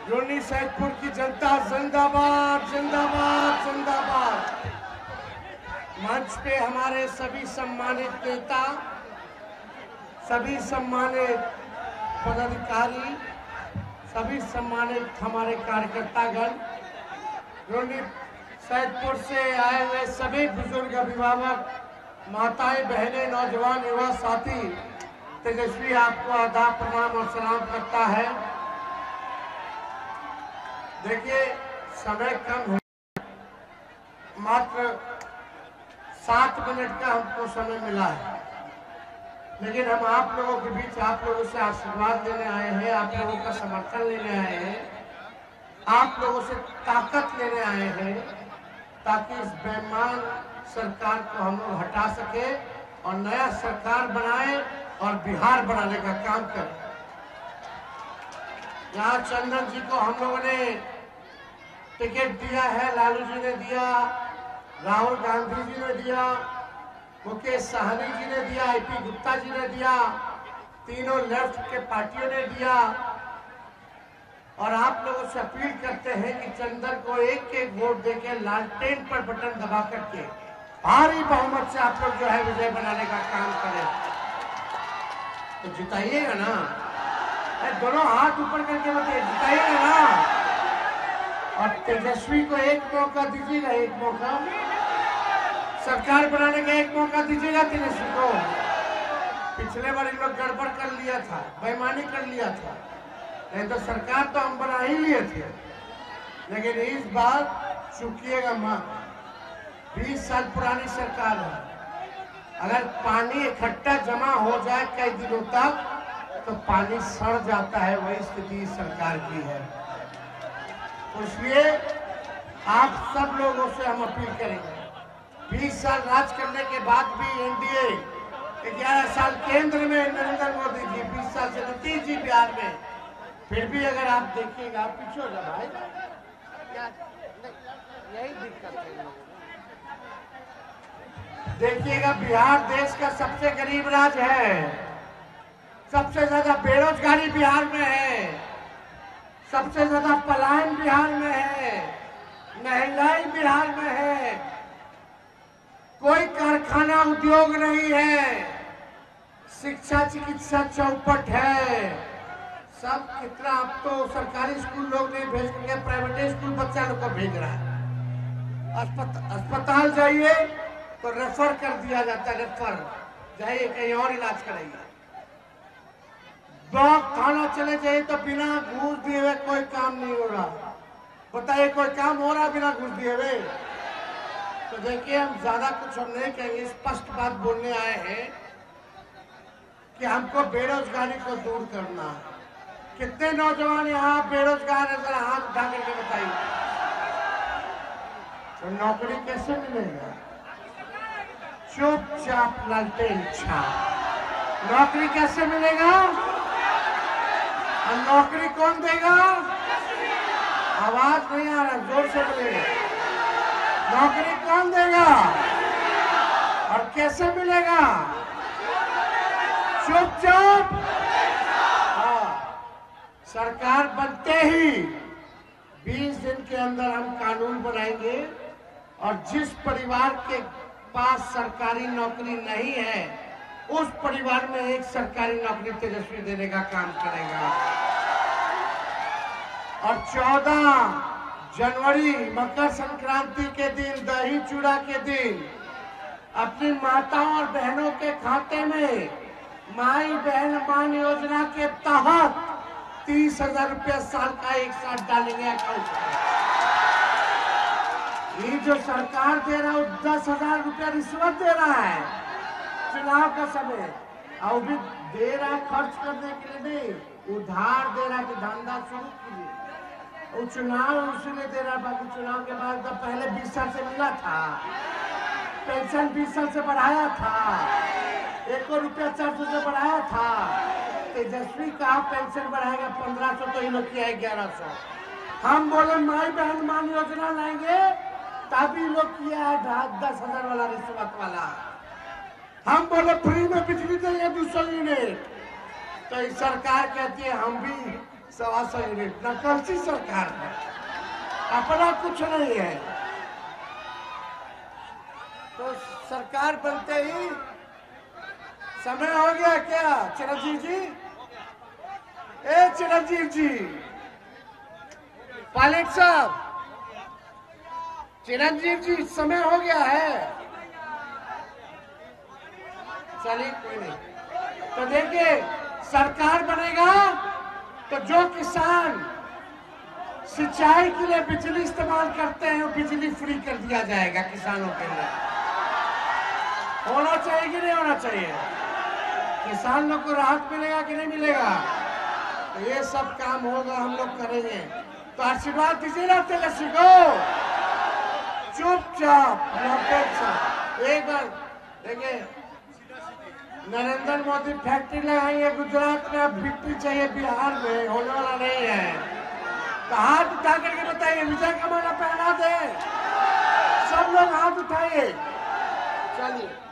रोनी सैदपुर की जनता जिंदाबाद जिंदाबाद जिंदाबाद। मंच पे हमारे सभी सम्मानित नेता, सभी सम्मानित पदाधिकारी, सभी सम्मानित हमारे कार्यकर्तागण, रोनी सैदपुर से आए हुए सभी बुजुर्ग, अभिभावक, माताएं, बहनें, नौजवान, युवा साथी, तेजस्वी आपको आदाब, प्रणाम और सलाम करता है। देखिए, समय कम है, मात्र 7 मिनट का हमको समय मिला है, लेकिन हम आप लोगों के बीच आप लोगों से आशीर्वाद लेने आए हैं, आप लोगों का समर्थन लेने आए हैं, आप लोगों से ताकत लेने आए हैं, ताकि इस बेईमान सरकार को हम लोग हटा सके और नया सरकार बनाए और बिहार बनाने का काम करें। यहाँ चंदन जी को हम लोगों ने टिकट दिया है, लालू जी ने दिया, राहुल गांधी जी ने दिया, मुकेश सहनी जी ने दिया, IP गुप्ता जी ने दिया, तीनों लेफ्ट के पार्टियों ने दिया। और आप लोगों से अपील करते हैं कि चंदन को एक वोट देके लालटेन पर बटन दबा करके भारी बहुमत से आप लोग जो है विजय बनाने का काम करें। तो जिताइएगा ना, दोनों हाथ ऊपर करके बताइए, जिताइएगा ना। और तेजस्वी को एक मौका दीजिएगा, एक मौका, सरकार बनाने का एक मौका दीजिएगा तेजस्वी को। पिछले बार इन लोग गड़बड़ कर लिया था, बेईमानी कर लिया था, नहीं तो सरकार तो हम बना ही लिए थे, लेकिन इस बार चूकिएगा मत। 20 साल पुरानी सरकार है, अगर पानी इकट्ठा जमा हो जाए कई दिनों तक तो पानी सड़ जाता है, वही स्थिति सरकार की है। इसलिए आप सब लोगों से हम अपील करेंगे, 20 साल राज करने के बाद भी NDA, 11 साल केंद्र में नरेंद्र मोदी जी, 20 साल से नीतीश जी बिहार में, फिर भी अगर आप देखिएगा, पीछे हो जा भाई, यही दिक्कत है। देखिएगा, बिहार देश का सबसे गरीब राज्य है, सबसे ज्यादा बेरोजगारी बिहार में है, सबसे ज्यादा पलायन बिहार में है, महंगाई बिहार में है, कोई कारखाना उद्योग नहीं है, शिक्षा चिकित्सा चौपट है, सब कितना। अब तो सरकारी स्कूल लोग नहीं भेज करके प्राइवेट स्कूल बच्चा लोग को भेज रहा है। अस्पताल जाइए तो रेफर कर दिया जाता है, रेफर जाइए कहीं और इलाज कराइए। ब्लॉक थाना चले जाइए तो बिना घूस दिए हुए कोई काम नहीं हो रहा। बताइए, कोई काम हो रहा बिना घूस दिए हुए? तो देखिए, हम ज्यादा कुछ हम नहीं कहेंगे, स्पष्ट बात बोलने आए हैं कि हमको बेरोजगारी को दूर करना है। कितने नौजवान यहाँ बेरोजगार है, जरा हाथ उठा करके बताइए। तो नौकरी कैसे मिलेगा? चुपचाप लालटेन छाप। नौकरी कैसे मिलेगा? और नौकरी कौन देगा? आवाज नहीं आ रहा, जोर से बोलिए। नौकरी कौन देगा और कैसे मिलेगा? चुपचाप। हाँ, सरकार बनते ही 20 दिन के अंदर हम कानून बनाएंगे और जिस परिवार के पास सरकारी नौकरी नहीं है, उस परिवार में एक सरकारी नौकरी तेजस्वी देने का काम करेगा। और 14 जनवरी मकर संक्रांति के दिन, दही चूड़ा के दिन, अपनी माताओं और बहनों के खाते में माई बहन मान योजना के तहत 30,000 रुपया साल का एक साथ डालेंगे अकाउंट में। ये जो सरकार दे रहा है, 10,000 रुपया रिश्वत दे रहा है चुनाव का समय, और भी दे रहा है खर्च करने के लिए नहीं, उधार दे रहा है कि धंधा शुरू कीजिए। वो चुनाव उसने दे रहा, बाकी चुनाव के बाद तो पहले 20 साल से मिला था, पेंशन 20 साल से बढ़ाया था, 1 रुपया 400 से बढ़ाया था। तेजस्वी कहा पेंशन बढ़ाएगा 1500, तो इन लोग किया है 1100। हम बोले माई बहन मान योजना लाएंगे, तभी लोग किया है 10,000 वाला रिश्वत वाला। हम बोले फ्री में बिजली देंगे 200 यूनिट, तो सरकार कहती है हम भी 125 यूनिट नकलची सरकार है, अपना कुछ नहीं है। तो सरकार बनते ही समय हो गया क्या चिरंजीव जी? ए चिरंजीव जी, पायलट साहब, चिरंजीव जी समय हो गया है। चलिए कोई नहीं। तो देखिए सरकार बनेगा तो जो किसान सिंचाई के लिए बिजली इस्तेमाल करते हैं वो बिजली फ्री कर दिया जाएगा किसानों के लिए। होना चाहिए कि नहीं होना चाहिए? किसान लोग को राहत मिलेगा कि नहीं मिलेगा? तो ये सब काम होगा, हम लोग करेंगे। तो आशीर्वाद दीजिए ना तेजस्वी को, चुपचाप। एक बार देखिए, नरेंद्र मोदी फैक्ट्री लगाएंगे गुजरात में, अब बिक्री चाहिए बिहार में, होने वाला नहीं है। तो हाथ उठा करके बताइए, विजय का माला पहना दे, सब लोग हाथ उठाइए। चलिए।